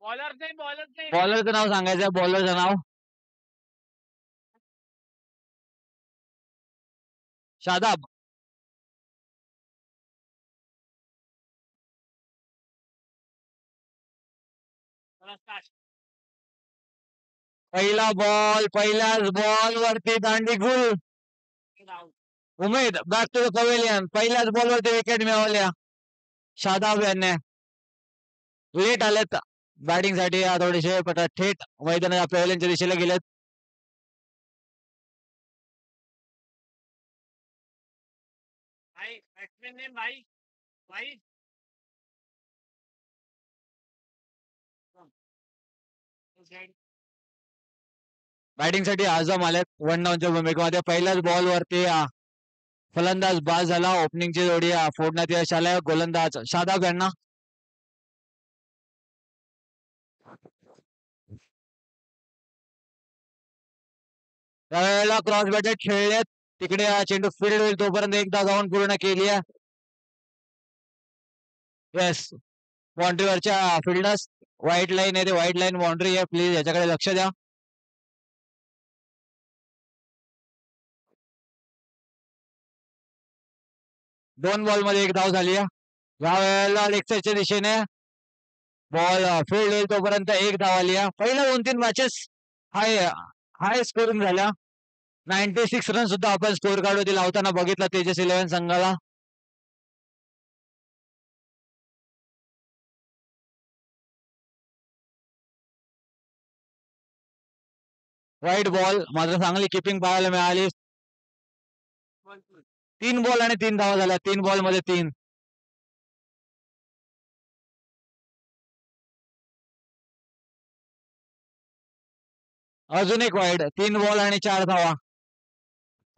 बॉलरचं नाव सांगायचं. बॉलरचं नाव शादाब. पहिला बॉल, पहिल्याच बॉल वरती दांडी गुल. उमेद बॅक टू द पवेलियन. पहिल्याच बॉल वरती विकेट मिळवल्या शादाब यांनी. लेट आलेत बॅटिंग साठी थोडेसे, पण थेट मैदानाच्या पवेलियनच्या दिशेला गेलेत. बॅटिंग साठी आझम आलेत 1 डाऊनच्या भूमिकेमध्ये. पहिल्याच बॉल वरती फलंदाज बाद झाला. ओपनिंगची जोडी फोडण्यात यश आलं गोलंदाज शादाब यांना. त्यावेळेला क्रॉस बॅटेड खेळलेत. तिकडे चेंडू फील्ड होईल तोपर्यंत एकदा जाऊन पूर्ण केली आहे. येस, बाउंड्रीवरच्या फिल्डर्स व्हाईट लाईन आहे, ते व्हाईट लाईन बाउंड्री आहे. प्लीज याच्याकडे लक्ष द्या. दोन बॉल मध्ये एक धाव झाली आहे. या वेळेला लेगच्या दिशेने बॉल फील्ड होईल तोपर्यंत एक धाव आली आहे. पहिल्या 2-3 मॅचेस हाय स्कोरिंग झाल्या. 96 रन सुद्धा आपण स्कोर कार्ड वरती लावताना बघितलं तेजस 11 संघाला. व्हाईट बॉल मात्र चांगली किपिंग पाहायला मिळाली. 3 बॉल आणि 3 धावा झाल्या. 3 बॉल मध्ये 3. अजून एक वाईड. 3 बॉल आणि 4 धावा.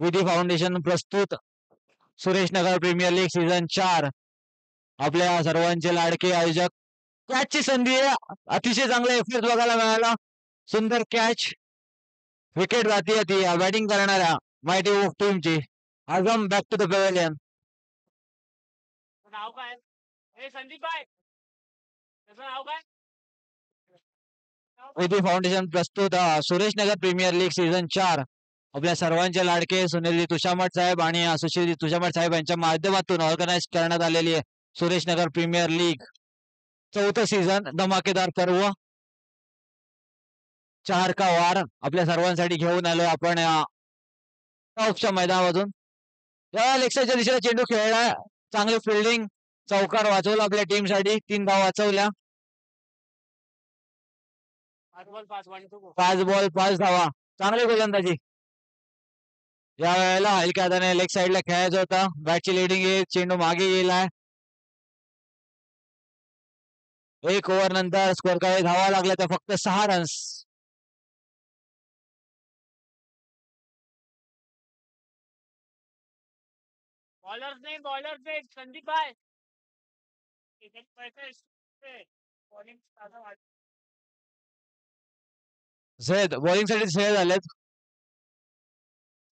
विधी फाउंडेशन प्रस्तुत Suresh Nagar premier league season 4. आपल्या सर्वांचे लाडके आयोजक. कॅचची संधी आहे. अतिशय चांगला एफएस बघायला मिळाला. सुंदर कॅच. विकेट जाती ती बॅटिंग करणाऱ्या मायटी वोक टीमची. Azam back to the pavilion. Vidhi foundation प्रस्तुत Suresh Nagar premier league season 4. आपल्या सर्वांचे लाडके सुनीलजी तुषामठ साहेब आणि सुशीलजी तुषामठ साहेब यांच्या माध्यमातून ऑर्गनाईज करण्यात आलेली आहे Suresh Nagar premier league 4थं season. धमाकेदार पर्व. 4 का वार आपल्या सर्वांसाठी घेऊन आलोय आपण टॉपच्या मैदानामधून. या लेक्सच्या दिशेला चेंडू खेळला. चांगली फिल्डिंग. चौकार वाचवला आपल्या टीमसाठी. 3 धाव वाचवल्या. 5 बॉल 5 धावा. चांगली गोलंदाजी. या वेळेला हलक्या हाताने लेग साईडला खेळायचं होतं. बॅटची लिडिंग आहे. चेंडू मागे गेलाय. 1 ओव्हर नंतर स्कोर कडे धावा लागल्या तर फक्त 6 रन्स. झेद बॉलिंग साठी झेद झालेत.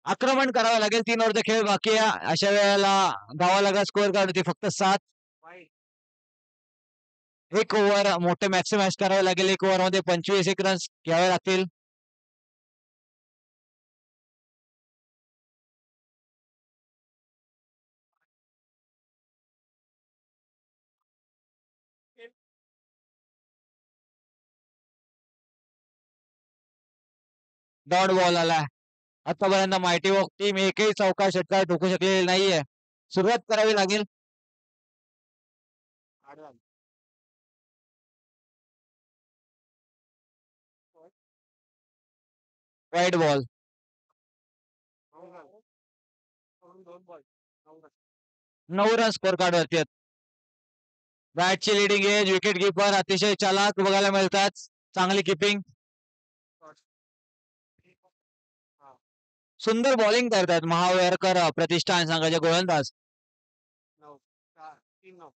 आक्रमण करावं लागेल. 3 ओव्हरचा खेळ बाकी आहे. अशा वेळेला धावा लागा स्कोअर कार्ड होती फक्त 7. 1 ओव्हर मोठे मॅक्सिमाइज करावे लागेल. 1 ओव्हर मध्ये 25 रन्स घ्यावे लागतील. डॉट बॉल आलाय. आतापर्यंत मायटी वॉक टीम एकही चौकार षटकार ठोकू शकलेली नाहीये. सुरुवात करावी लागेल. वाईट बॉल. 9 रन स्कोर कार्ड वरती आहेत. बॅटची लिडिंग एज. विकेट किपर अतिशय चालाक बघायला मिळतात. चांगली किपिंग. सुंदर बॉलिंग करतात महावेरकर प्रतिष्ठान संघाचे गोलंदाज.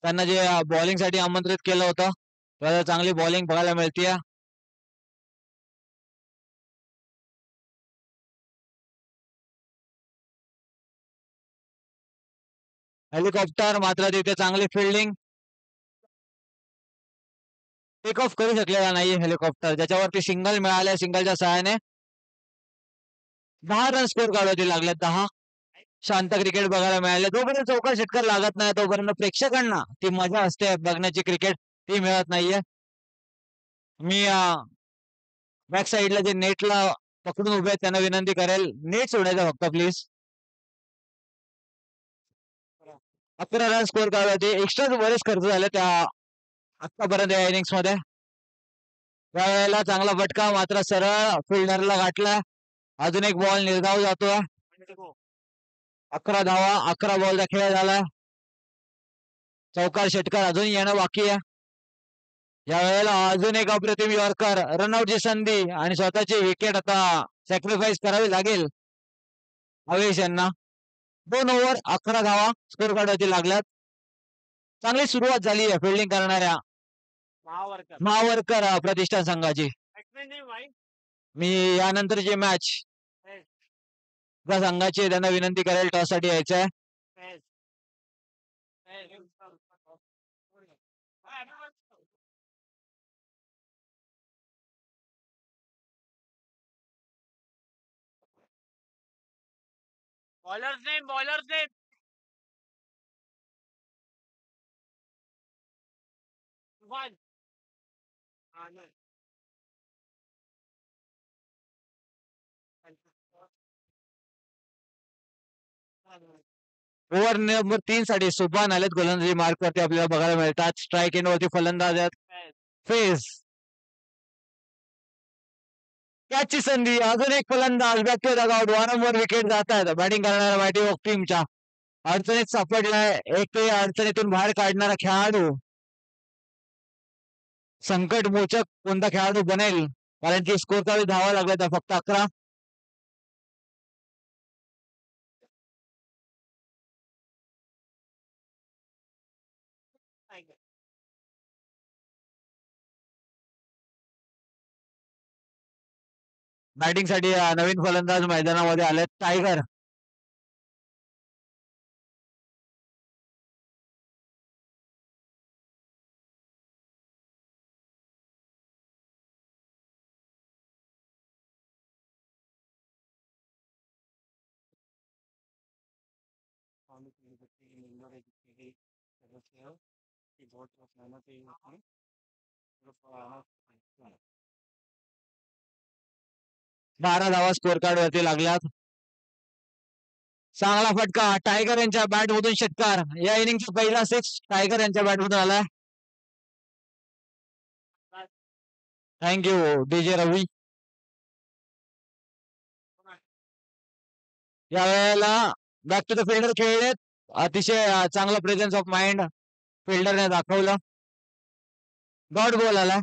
त्यांना जे बॉलिंग साठी आमंत्रित केलं होतं त्याला चांगली बॉलिंग बघायला मिळते. हेलिकॉप्टर मात्र तिथे चांगली फिल्डिंग. टेक ऑफ करू शकलेला नाही हेलिकॉप्टर, ज्याच्यावरती सिंगल मिळाले. सिंगलच्या सहाय्याने 10 रन स्कोर काढावे लागले. 10. शांत क्रिकेट बघायला मिळाले. जोपर्यंत चौकार षटकार लागत नाही तोपर्यंत प्रेक्षकांना ती मजा असते बघण्याची क्रिकेट, ती मिळत नाहीये. मी बॅक साईडला जे नेटला पकडून उभे आहेत त्यांना विनंती करेल, नेट सोडायचं फक्त प्लीज. 11 रन स्कोर काढले. एक्स्ट्रा बरेच खर्च झाले त्या आतापर्यंत या इनिंग्स मध्ये. त्यावेळेला चांगला फटका मात्र सरळ फिल्डरला गाठला. अजून एक बॉल निर्धाव जातोय. 11 धावा, 11 बॉलचा खेळ झाला. चौकार षटकार अजून येणं बाकी आहे. या वेळेला अजून एक अप्रतिम यॉर्कर, रनआउटची संधी आणि स्वतःची विकेट आता सॅक्रिफाईस करावी लागेल अवेश यांना. 2 ओव्हर 11 धावा स्कोर काढायचे लागल्यात. चांगली सुरुवात झाली आहे फिल्डिंग करणाऱ्या महावरकर प्रतिष्ठान संघाची. मी यानंतरची मॅच त्या संघाची त्यांना विनंती करेल टॉस साठी यायचंय. Bowlers name 1. ओव्हर नंबर 3 साठी सुभान आलेत गोलंदाजी मार्क वरती आपल्याला बघायला मिळतात. स्ट्राईक एंड वरती फलंदाज आहेत फेज. त्याची संधी, अजून एक फलंदाज बॅक टू द आउट. वारंवार विकेट जात आहेत बॅटिंग करणाऱ्या बॅटिंग ऑफ टीमच्या. अडचणीत सापडलाय एक अडचणीतून बाहेर काढणारा खेळाडू. संकट मोचक कोणता खेळाडू बनेल, कारण की स्कोर चा धावा लागला फक्त 11. बॅटिंग साठी नवीन फलंदाज मैदानामध्ये आलेत टायगर. बारा धावा स्कोर कार्ड वरती लागल्यात. चांगला फटका टायगर यांच्या बॅट मधून षटकार. या इनिंगचा पहिला 6 टायगर यांच्या बॅट मधून आलाय. थँक्यू डीजे रवी. या वेळेला बॅक टू द फिल्डर खेळलेत. अतिशय चांगला प्रेझेन्स ऑफ माइंड फिल्डरने दाखवलं. डॉट बॉल आला.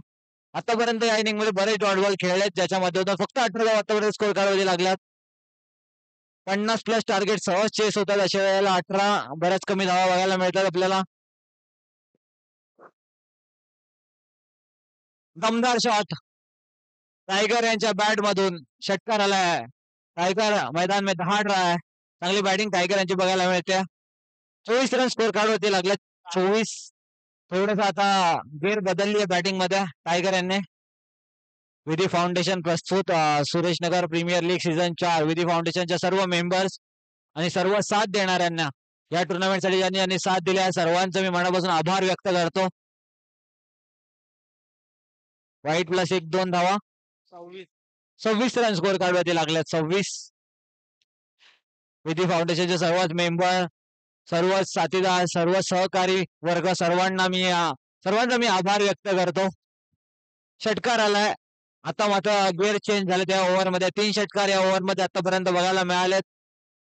आतापर्यंत या इनिंग मध्ये बरेच डॉट बॉल खेळलेत, ज्याच्यामध्ये फक्त 18 आतापर्यंत स्कोर काढावे लागल्यात. 50+ टार्गेट सहज चेस होतात अशा वेळेला 18 बऱ्याच कमी धावा बघायला मिळतात आपल्याला. दमदार शॉट टायगर यांच्या बॅट मधून षटकार आलाय. टायगर मैदान में दहाड रहा है. चांगली बॅटिंग टायगर यांची बघायला मिळते. 24 रन स्कोर कार्ड वरती लागले. 24. थोडस आता गेअर बदलली आहे बॅटिंग मध्ये टायगर यांनी. विधी फाउंडेशन प्रस्तुत Suresh Nagar premier league season 4. विधी फाउंडेशनच्या सर्व मेंबर्स आणि सर्व साथ देणाऱ्यांना, या टुर्नामेंट साठी ज्यांनी साथ दिल्या सर्वांचं मी मनापासून आभार व्यक्त करतो. वाईट प्लस 1-2 धावा. 26 रन स्कोर काढवायचे लागल्यात. 26. विधी फाउंडेशनचे सर्वच मेंबर, सर्व साथीदार, सर्व सहकारी वर्ग, सर्वांचा मी आभार व्यक्त करतो. षटकार आलाय. आता मात्र गिअर चेंज झाले त्या ओव्हर मध्ये. 3 षटकार या ओव्हर मध्ये आतापर्यंत बघायला मिळालेत.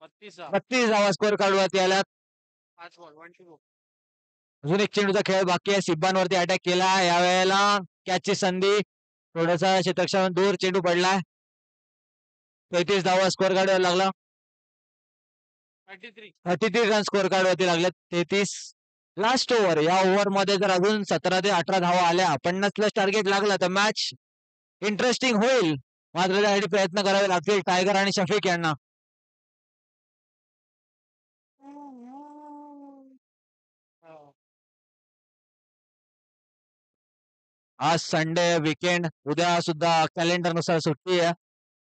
32 धावा स्कोर काढवरती आल्यात. अजून एक चेंडूचा खेळ बाकी आहे. सिब्बांवरती अटॅक केला या वेळेला. कॅचची संधी, थोडासा क्षेत्रक्षण दूर चेंडू पडलाय. 33 धावा स्कोर काढायला लागला. 33 रन स्कोर काढवरती लागले. 33. Last over. या ओव्हर मध्ये जर अजून 17 ते 18 धावा आल्या, 50+ टार्गेट लागला तर मॅच इंटरेस्टिंग होईल. मात्र त्यासाठी प्रयत्न करावे लागतील टायगर आणि शफिक यांना. आज संडे वीकेंड, उद्या सुद्धा कॅलेंडर नुसार सुट्टी आहे.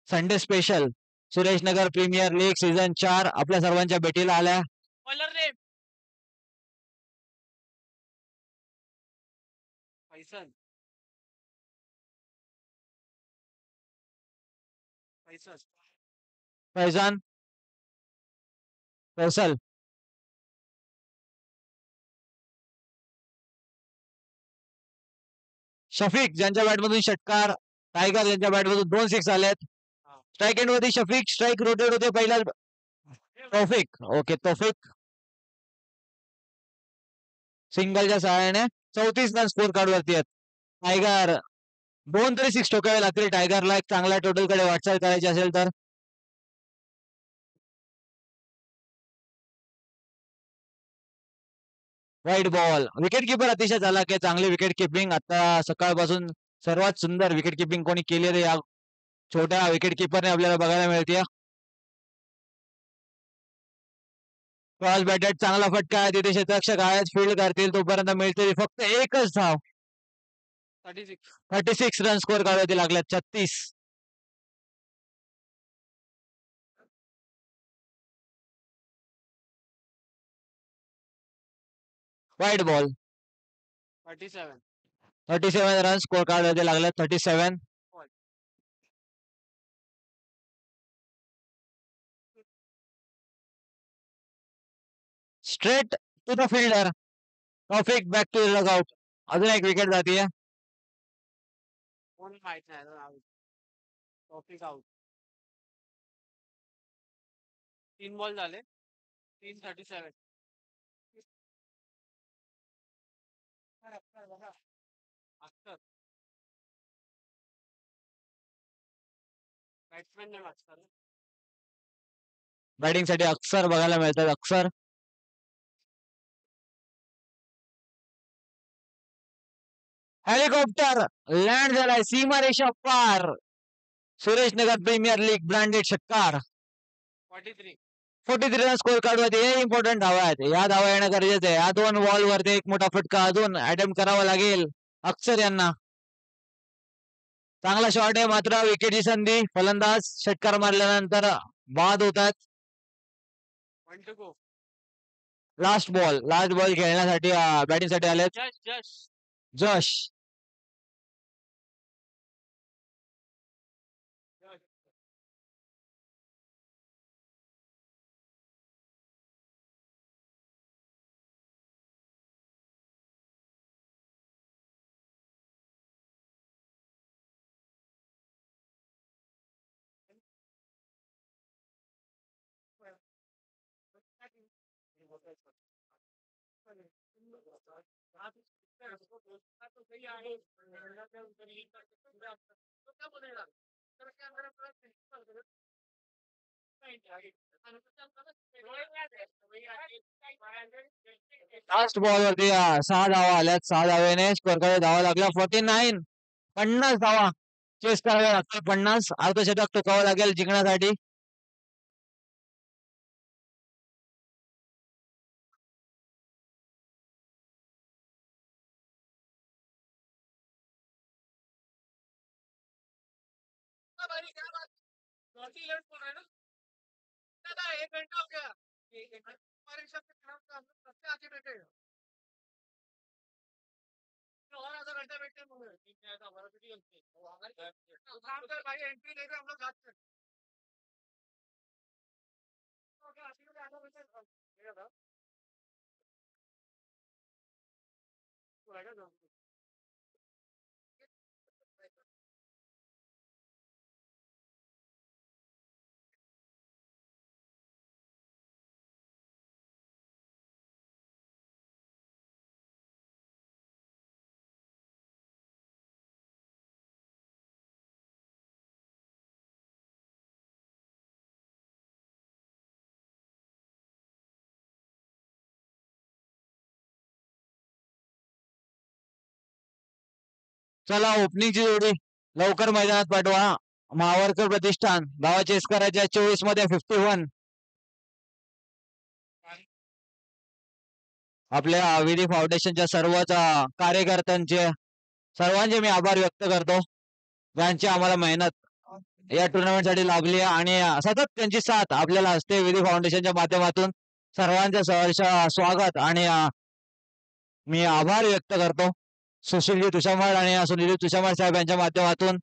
Sunday special Suresh Nagar premier league season 4 आपल्या सर्वांच्या भेटीला आल्या. बॉलर नेम फैसल फैसल फैजान, फैसल, शफिक ज्यांच्या बॅटमधून षटकार, टायगर ज्यांच्या बॅटमधून 2 सिक्स आलेत. स्ट्राईक एंड वरती शफिक, स्ट्राईक रोटेट होते पहिला. तौफिक, ओके तौफिक सिंगलच्या सहाय्याने 34 रन स्कोर कार्ड वरती आहेत. टायगर 2 तरी सिक्स ठोकावे लागतील टायगरला एक चांगल्या टोटल कडे वाटचाल करायची असेल तर. व्हाईट बॉल, विकेट किपर अतिशय झाला की चांगली विकेट किपिंग आता सकाळपासून सर्वात सुंदर विकेट किपिंग कोणी केली आहे या छोट्या विकेट किपरने आपल्याला बघायला मिळते. क्रॉस बॅटेड चांगला फटका आहे तिथे क्षेत्ररक्षक आहेत फील्ड करतील तोपर्यंत मिळते फक्त एकच धाव. 36 रन स्कोर काढावे लागल्यात. 36. व्हाईट बॉल, 37 रन स्कोर काढावे लागल्यात. 37. Straight to the fielder. टॉपिक बॅक टू लग आउट. अजून एक विकेट जातीये. कोण माहित नाही टॉपिक आउट. 3 बॉल झाले 337. अख्तर बॅट्समॅन नाही अख्तर. बॅटिंग साठी अक्षर बघायला मिळतात. अक्षर हेलिकॉप्टर लँड झालाय सीमारेषा पार. Suresh Nagar premier league branded षटकार. 43 रन स्कोर काढवते. हे इम्पॉर्टंट धावा आहेत. या धावा येणं गरजेचं आहे. या 2 बॉल वरती एक मोठा फटका अजून अटेम्प्ट करावा लागेल अक्षर यांना. चांगला शॉट आहे मात्र विकेटची संधी. फलंदाज षटकार मारल्यानंतर बाद होतात. लास्ट बॉल खेळण्यासाठी बॅटिंग साठी आले जश. लास्ट बॉल वरती 6 धावा आल्यात. 6 धावेने स्कोर कडे धावा लागल्या. 49. 50 धावा चेस कराव्या लागतील. 50 अर्धशतक टोकावं लागेल जिंकण्यासाठी. चला ओपनिंगची जोडी लवकर मैदानात पाठवा. मावरकर प्रतिष्ठान धावा चेस करायच्या 24 मध्ये 51. आपल्या विधी फाउंडेशनच्या सर्वच कार्यकर्त्यांचे सर्वांचे मी आभार व्यक्त करतो ज्यांची आम्हाला मेहनत या टुर्नामेंट साठी लाभली आहे आणि सतत त्यांची साथ आपल्याला असते विधी फाउंडेशनच्या माध्यमातून. सर्वांचे सहर्ष स्वागत आणि मी आभार व्यक्त करतो सुशीलजी तुषामाळ आणि सुनीलजी तुषामाळ साहेब यांच्या माध्यमातून.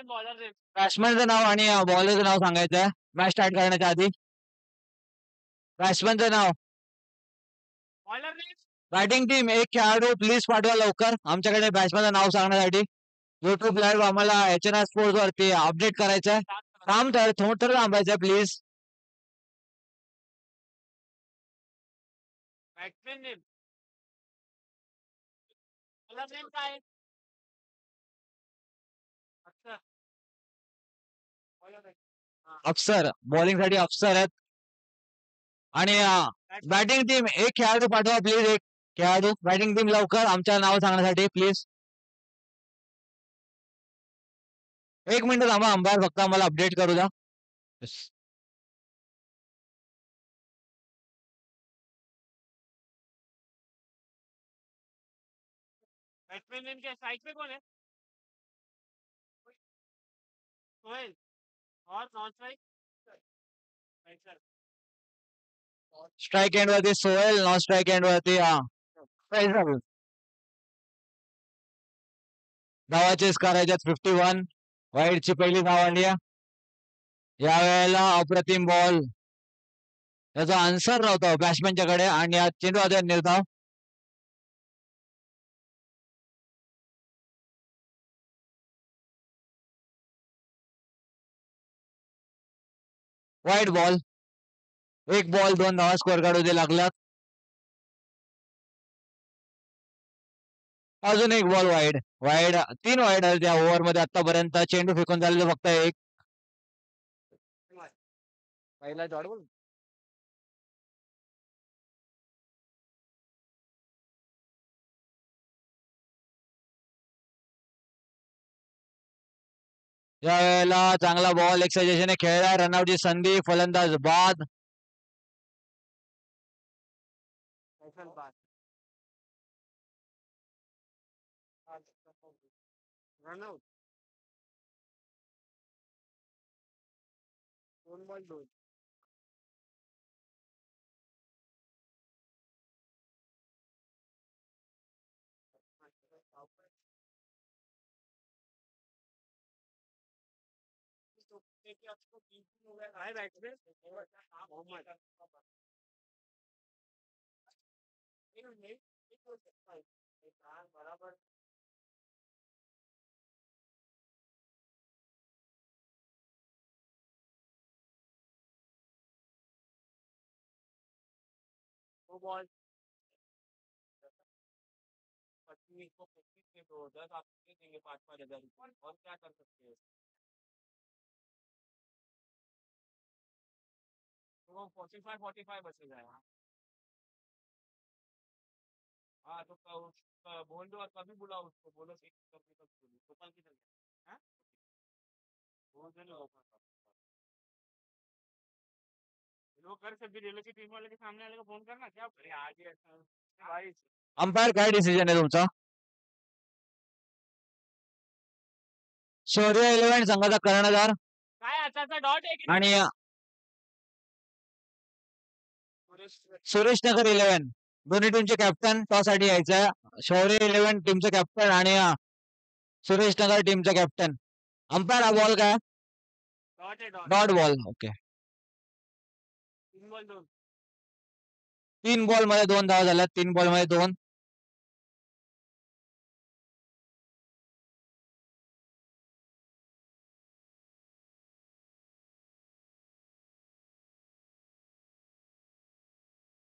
बॉलर बॅट्समॅनचं नाव आणि बॉलरचं नाव सांगायचं आहे मॅच स्टार्ट करण्याच्या आधी. बॅट्समॅनचं नाव. बॉलर बॅटिंग टीम एक खेळाडू प्लीज पाठवा लवकर आमच्याकडे बॅट्समॅनचं नाव सांगण्यासाठी. युट्यूब लाईव्ह आम्हाला HNR स्पोर्ट्स वरती अपडेट करायचं आहे. थोडं थांबायचं please. Batsman name bowler name काय अच्छा बॉलर अफसर बॉलिंग साठी अफसर आहेत आणि बॅटिंग टीम एक खेळाडू पाठवा प्लीज. एक खेळाडू बॅटिंग टीम लवकर आमच्या नाव सांगण्यासाठी प्लीज. एक मिनिट थांबा अंबायर फक्त आम्हाला अपडेट करू द्या. बॅट्समैन नेम क्या साइड पे कौन है सोहेल और नॉन स्ट्राइक स्ट्राईक एंड वरती सोहेल नॉन स्ट्राईक एंड वरती फैजल. धावाचेस करायच्यात 51. वाईडची पहिली धाव आली आहे. यावेळेला अप्रतिम बॉल याचा आन्सर नव्हता बॅट्समॅनच्या कडे आणि चेंडू आधी निर्धाव. Wide ball. एक बॉल 2 धावा स्कोअर काढू दे लागल्यात. अजून एक बॉल वाईड. वाईड 3 वाईड आहेत त्या ओव्हर मध्ये आतापर्यंत. चेंडू फेकून झालेलं फक्त एक. पहिला डॉट बॉल. यावेळेला चांगला बॉल एक्सायझेशन खेळला. रनआउटची संधी. फलंदाज बाद. रन आउट 2 बॉल 2 आहे बॅट्समॅन मोहम्मद बराबर दो बॉल 25 को 25 के 2 10 आप दे देंगे 5-5 हजार रुपये और क्या कर सकते हैं तो 45-45 बचेगा यहाँ हाँ तो बोल दो और कभी बुलाओ उसको बोलो एक कभी तक बोलो गोपाल की तरह हाँ बोल देना लोग कर सकते रेलवे की टीम वाले के सामने वाले को फोन करना क्या अरे आज ही ऐसा भाई अंपायर काय डिसिजन आहे तुमचा. शौर्य 11 संघाचा कर्णधार काय आताचा डॉट आहे की आणि सुरेश सुरेश नगर 11 दोन्ही टीमचे कॅप्टन टॉस साठी यायचं. शौर्य 11 टीमचं कॅप्टन आणि सुरेश नगर टीमचा कॅप्टन. अंपायर हा बॉल काय? डॉट आहे dot dot ball. Okay. 3 ball 2. 3 ball मध्ये 2 धावा झाल्या. 3 बॉल मध्ये 2.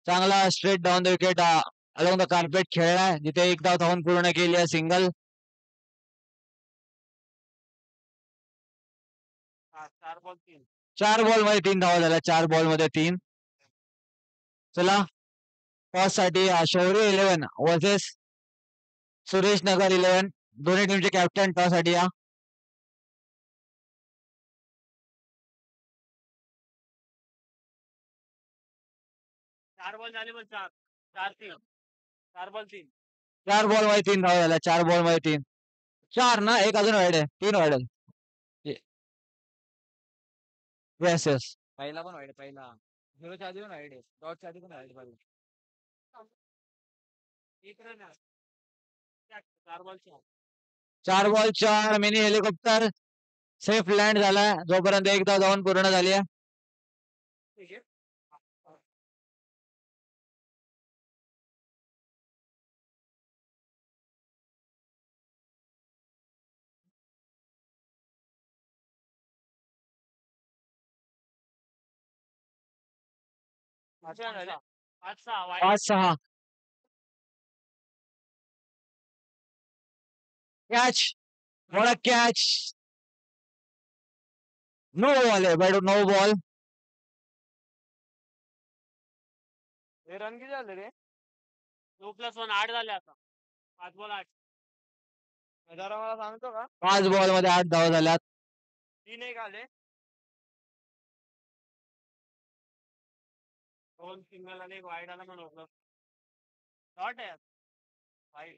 चांगला straight down the wicket along the carpet खेळलाय, जिथे एक धाव धावून पूर्ण केली आहे. सिंगल. 4 बॉल 3. 4 बॉल मध्ये 3 धावा झाल्या. 4 बॉल मध्ये 3. चला टॉस साठी शौर्य 11 वर्सेस सुरेश नगर 11 दोन्ही टीमचे कॅप्टन टॉस साठी या. 4 बॉल झाले पण 4-3. 4 बॉल 3. 4 बॉल मध्ये 3 धावा झाल्या. 4 बॉल मध्ये 3. 4 ना, एक अजून वाईड आहे. 3 वाईड आहे. Yes yes. पहिला पण वाईट पहिला 0च्या आधी पण वाईट आहे. डॉटच्या आधी पण वाईट पाहिजे. 1 रन आहे. 4 ball 4. 4 ball 4 mini helicopter safe land झाला जोपर्यंत एक धाव धावून पूर्ण झाली आहे. ठीक आहे. अच्छा झाले 5-6 वाईट. 5-6. कॅच. मोठा कॅच. नो बॉल आहे. But no ball. हे रन किती झाले रे? 2+1 8 झाले आता. 5 बॉल 8. जरा मला सांगतो का? 5 बॉल मध्ये 8 धावा झाल्यात. 3 एक आले. 2 सिंगल आले. एक वाईड आला म्हणून डॉट आहे वाईड.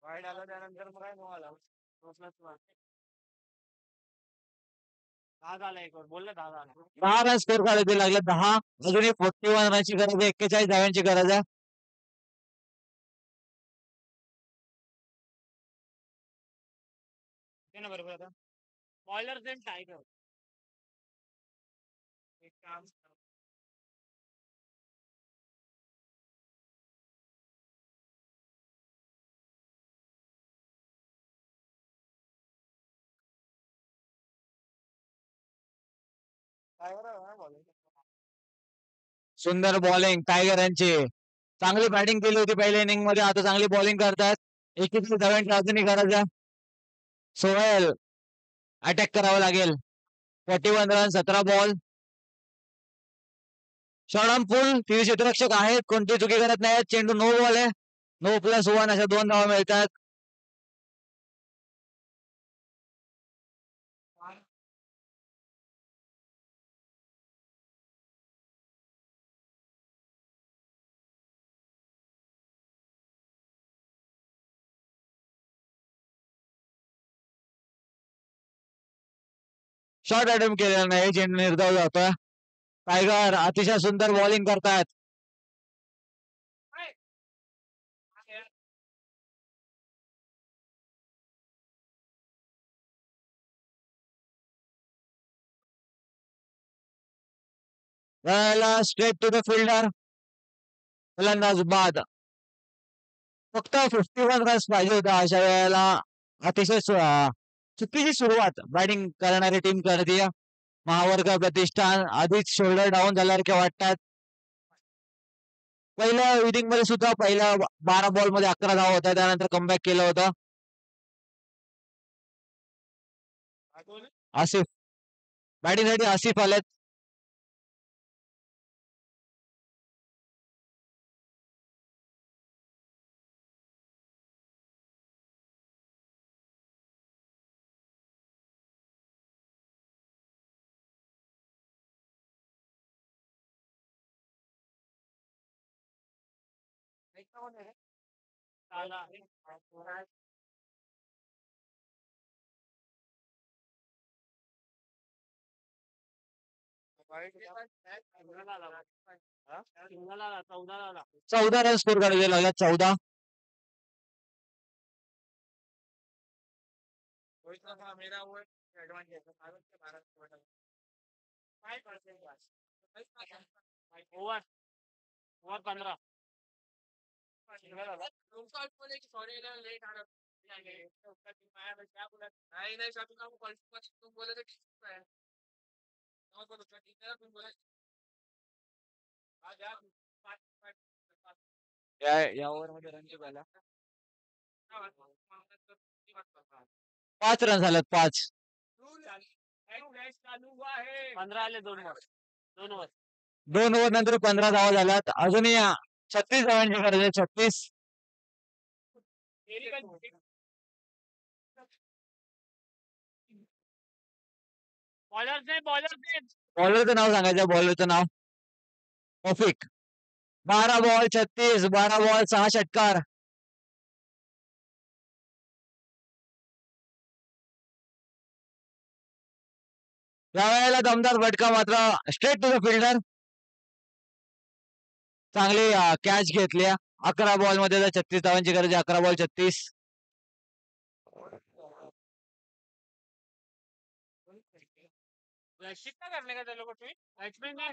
वाईड आला त्यानंतर मग काय नो आला. 2+1. 10 झाला एक वर. बोलले 10 झाला. 10 रन स्कोर काढायचे लागले. 10. अजून 41 रनची गरज आहे. 41 धाव्यांची गरज आहे. ते ना बरोबर आता बॉयलर देन टायगर. एक काम टायगर बॉलिंग. सुंदर बॉलिंग टायगरांची. चांगली बॅटिंग केली होती पहिल्या इनिंग मध्ये. आता चांगली बॉलिंग करतात. 41 धाव्यांची अजूनही गरज आहे. सोहेल अटॅक करावं लागेल. 41 रन 17 बॉल. शॉर्ट फुल. 3 क्षेत्ररक्षक आहेत. कोणती चुकी करत नाहीत. चेंडू नो बॉल आहे. 9+1 अशा 2 धावा मिळतात. शॉर्ट अटेम्प्ट केलेला नाही. चेंडू निर्धाव जातोय. टायगर अतिशय सुंदर बॉलिंग करतात. Straight to the fielder. फलंदाज बाद. फक्त 51 रन्स पाहिजे होता अशा वेळेला. अतिशय चुकीची सुरुवात बॅटिंग करणारी टीम करते. महावर्ग प्रतिष्ठान आधीच शोल्डर डाऊन झाल्यासारखे वाटतात. पहिल्या इनिंग मध्ये सुद्धा पहिल्या 12 बॉल मध्ये 11 धावा होत्या. त्यानंतर कमबॅक केलं होतं. आसिफ बॅटिंग साठी आसिफ आलेत. चौदा 14 रन स्कोर करायचे लागला 14. मेरा वो एडवांटेज है भारत के भारत ओवर ओवर 15 लेट आ क्या बोला नहीं नहीं शायद तुम बोले थे तुम बोले या ओव्हर मध्ये रन किती झाला? 5 रन झालेत 5. 15 आले 2 ओव्हर 2 ओव्हर नंतर 15 धावा झाल्यात. अजूनही 36 धावांची गरज आहे. 36. बॉलरचं नाव सांगायचं. बॉलरचं नाव रफिक. 12 बॉल 36. 12 बॉल 6 षटकार. या वेळेला दमदार फटका मात्र स्ट्रेट टू द फिल्डर. चांगली कॅच घेतल्या. 11 बॉल मध्ये 36 धावांची गरज आहे. 11 बॉल 36. कितना करने का तेरे को ट्वीट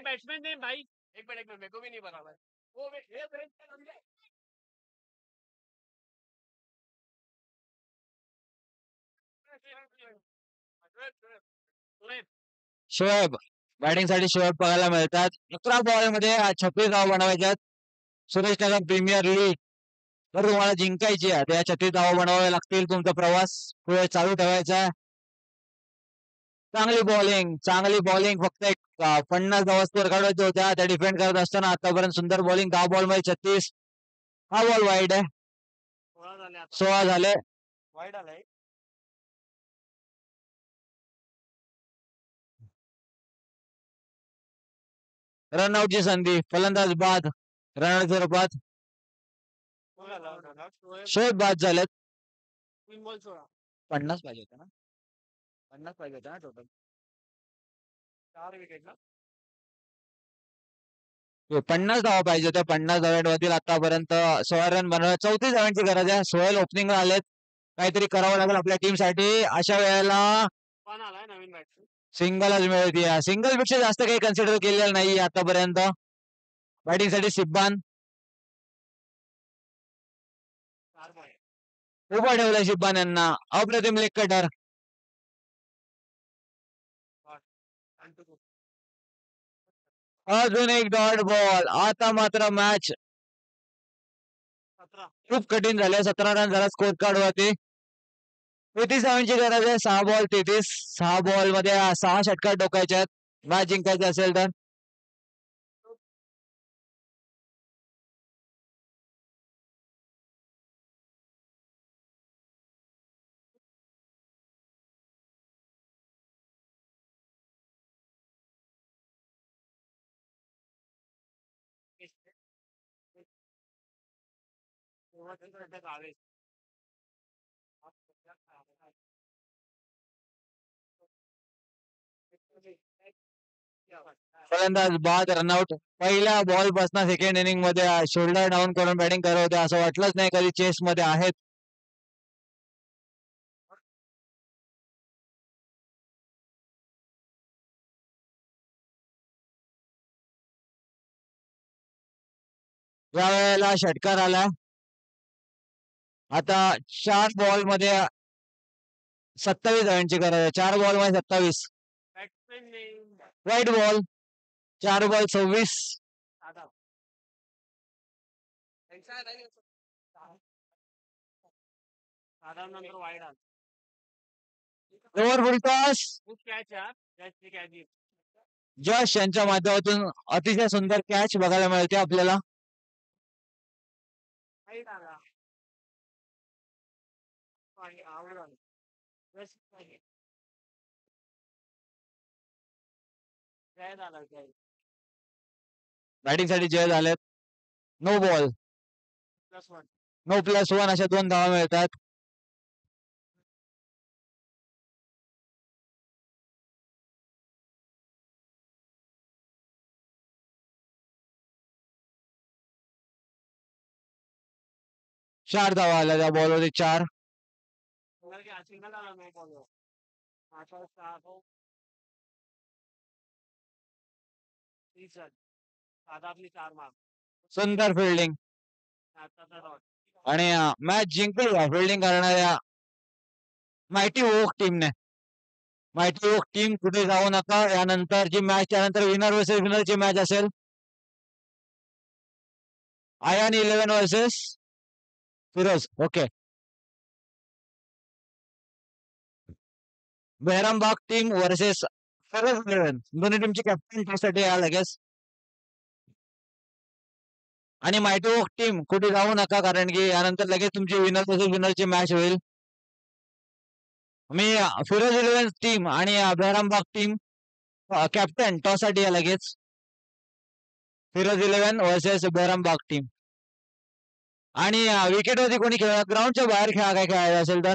बैट्समैन ने भाई एक मिनट मेरे को भी नहीं पता भाई वो शोएब बॅटिंग साठी शोएब बघायला मिळतात. 11 बॉल मध्ये 36 धावा बनवायच्यात. सुरेशनगर प्रीमियर लीग जर तुम्हाला जिंकायची आहे त्या 36 धावा बनवावे लागतील. तुमचा प्रवास पुढे चालू ठेवायचा. चांगली बॉलिंग फक्त एक 50 धावा स्कोर काढायच्या होत्या. त्या डिफेंड करत असताना आतापर्यंत सुंदर बॉलिंग. 10 बॉल मध्ये 36. हा बॉल वाईड आहे. 16 झाले. वाईड आलाय रनआउटची संधी. फलंदाज बाद. रनआउट स्वरूपात शोएब बाद झालेत. 3 बॉल 16 50 पाहिजे होतं ना. 50 पाहिजे होतं ना टोटल. 4 विकेट ना 50 धावा पाहिजे होत्या. 50 धाव्यांवरील आतापर्यंत 16 रन बनवले. 34 धावांची गरज आहे. सोहेल ओपनिंगला आलेत. काहीतरी करावं लागेल आपल्या टीमसाठी. अशा वेळेला पण आलाय नवीन बॅट्समॅन सिंगलच मिळते. सिंगल पेक्षा जास्त काही कन्सिडर केलेलं नाही आतापर्यंत. बॅटिंग साठी सिब्बान. 4 बॉल उभा ठेवलाय सिब्बान यांना. अप्रतिम लेग कटर. अजून एक डॉट बॉल. आता मात्र मॅच 17 खूप कठीण झाले. 17 रन झाला स्कोर कार्ड वरती. 33 धावांची गरज आहे. 6 बॉल 33. 6 बॉल मध्ये 6 षटकार टोकायचे आहेत. मॅच जिंकायची असेल तर. फलंदाज बाद. रनआउट. पहिल्या बॉल पासून सेकंड इनिंग मध्ये शोल्डर डाऊन करून बॅटिंग करत होते. असं वाटलंच नाही कधी चेस मध्ये आहेत. या वेळेला षटकार आला. आता 4 बॉल मध्ये 27 धावांची गरज आहे. 4 बॉल मध्ये 27. वाईट बॉल. 4 बॉल 26. नंतर वाईड आला ओव्हर फुल टॉस. खूप कॅच यार कॅच कॅच जश यांच्या माध्यमातून अतिशय सुंदर कॅच बघायला मिळते आपल्याला. वाईड आला आवड बॅटिंग साठी जय झालेत. No ball. 9+1. 9+1 अशा 2 धावा मिळतात. चार धावा आल्या त्या बॉलवरती 4. सिंगल आला 9 बॉलवर. आता 6 30 रन. साधा आपली 4 मार्क. सुंदर फिल्डिंग आताचा डॉट. आणि मॅच जिंकली फिल्डिंग करणाऱ्या माहिती ओक टीमने. माहिती ओक टीम कुठे जाऊ नका. यानंतरची मॅच त्यानंतर विनर वर्सेस विनरची मॅच असेल. आयन 11 versus Firoz. Okay. Behrambagh team versus Firoz 11. दोन्ही टीमचे कॅप्टन त्यासाठी या लगेच. आणि माहिती ओक टीम कुठे जाऊ नका कारण की यानंतर लगेच तुमची विनर वर्सेस विनरची मॅच होईल. मी फिरोज 11 टीम आणि बेहरामबाग टीम कॅप्टन टॉससाठी या लगेच. Firoz 11 versus Behrambagh team. आणि विकेटवरती कोणी खेळा ग्राउंडच्या बाहेर खेळा काय खेळायचं असेल तर